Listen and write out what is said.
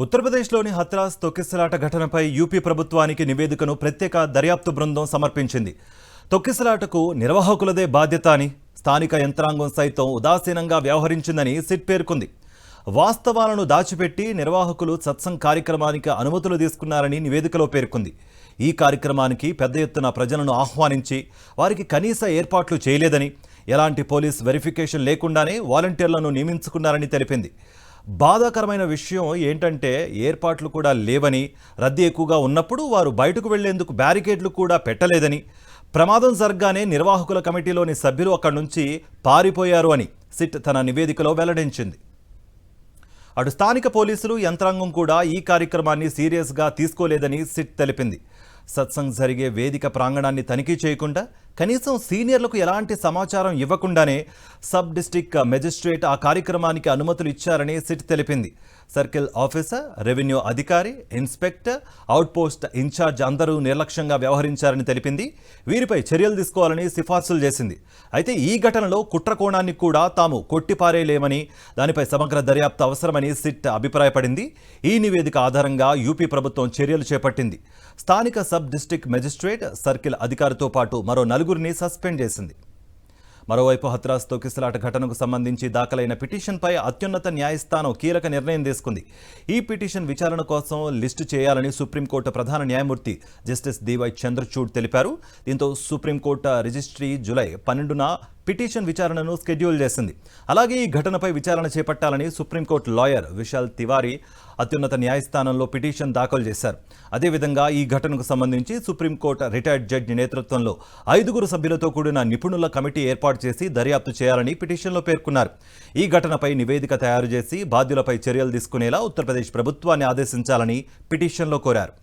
ఉత్తరప్రదేశ్లోని హత్రాస్ తొక్కిసలాట ఘటనపై యూపీ ప్రభుత్వానికి నివేదికను ప్రత్యేక దర్యాప్తు బృందం సమర్పించింది. తొక్కిసలాటకు నిర్వాహకులదే బాధ్యత అని, స్థానిక యంత్రాంగం సైతం ఉదాసీనంగా వ్యవహరించిందని సిట్ పేర్కొంది. వాస్తవాలను దాచిపెట్టి నిర్వాహకులు సత్సంగ్ కార్యక్రమానికి అనుమతులు తీసుకున్నారని నివేదికలో పేర్కొంది. ఈ కార్యక్రమానికి పెద్ద ఎత్తున ప్రజలను ఆహ్వానించి వారికి కనీస ఏర్పాట్లు చేయలేదని, ఎలాంటి పోలీస్ వెరిఫికేషన్ లేకుండానే వాలంటీర్లను నియమించుకున్నారని తెలిపింది. బాధాకరమైన విషయం ఏంటంటే ఏర్పాట్లు కూడా లేవని, రద్దీ ఎక్కువగా ఉన్నప్పుడు వారు బయటకు వెళ్లేందుకు బ్యారికేడ్లు కూడా పెట్టలేదని, ప్రమాదం జరగ్గానే నిర్వాహకుల కమిటీలోని సభ్యులు అక్కడి నుంచి పారిపోయారు అని సిట్ తన నివేదికలో వెల్లడించింది. అటు స్థానిక పోలీసులు యంత్రాంగం కూడా ఈ కార్యక్రమాన్ని సీరియస్గా తీసుకోలేదని సిట్ తెలిపింది. సత్సంగ్ జరిగే వేదిక ప్రాంగణాన్ని తనిఖీ చేయకుండా, కనీసం సీనియర్లకు ఎలాంటి సమాచారం ఇవ్వకుండానే సబ్ డిస్ట్రిక్ట్ మెజిస్ట్రేట్ ఆ కార్యక్రమానికి అనుమతులు ఇచ్చారని సిట్ తెలిపింది. సర్కిల్ ఆఫీసర్, రెవెన్యూ అధికారి, ఇన్స్పెక్టర్, అవుట్పోస్ట్ ఇన్ఛార్జ్ అందరూ నిర్లక్ష్యంగా వ్యవహరించారని తెలిపింది. వీరిపై చర్యలు తీసుకోవాలని సిఫార్సులు చేసింది. అయితే ఈ ఘటనలో కుట్ర కోణాన్ని కూడా తాము కొట్టిపారేయలేమని, దానిపై సమగ్ర దర్యాప్తు అవసరమని సిట్ అభిప్రాయపడింది. ఈ నివేదిక ఆధారంగా యూపీ ప్రభుత్వం చర్యలు చేపట్టింది. స్థానిక సబ్ డిస్ట్రిక్ట్ మెజిస్ట్రేట్, సర్కిల్ అధికారితో పాటు మరో నలుగురిని సస్పెండ్ చేసింది. మరోవైపు హత్రాస్ తొక్కిసలాట ఘటనకు సంబంధించి దాఖలైన పిటిషన్పై అత్యున్నత న్యాయస్థానం కీలక నిర్ణయం తీసుకుంది. ఈ పిటిషన్ విచారణ కోసం లిస్టు చేయాలని సుప్రీంకోర్టు ప్రధాన న్యాయమూర్తి జస్టిస్ డివై చంద్రచూడ్ తెలిపారు. దీంతో సుప్రీంకోర్టు రిజిస్ట్రీ జూలై 12న పిటిషన్ విచారణను షెడ్యూల్ చేసింది. అలాగే ఈ ఘటనపై విచారణ చేపట్టాలని సుప్రీంకోర్టు లాయర్ విశాల్ తివారీ అత్యున్నత న్యాయస్థానంలో పిటిషన్ దాఖలు చేశారు. అదేవిధంగా ఈ ఘటనకు సంబంధించి సుప్రీంకోర్టు రిటైర్డ్ జడ్జి నేతృత్వంలో 5 సభ్యులతో కూడిన నిపుణుల కమిటీ ఏర్పాటు చేసి దర్యాప్తు చేయాలని పిటిషన్లో పేర్కొన్నారు. ఈ ఘటనపై నివేదిక తయారు చేసి బాధ్యులపై చర్యలు తీసుకునేలా ఉత్తరప్రదేశ్ ప్రభుత్వాన్ని ఆదేశించాలని పిటిషన్లో కోరారు.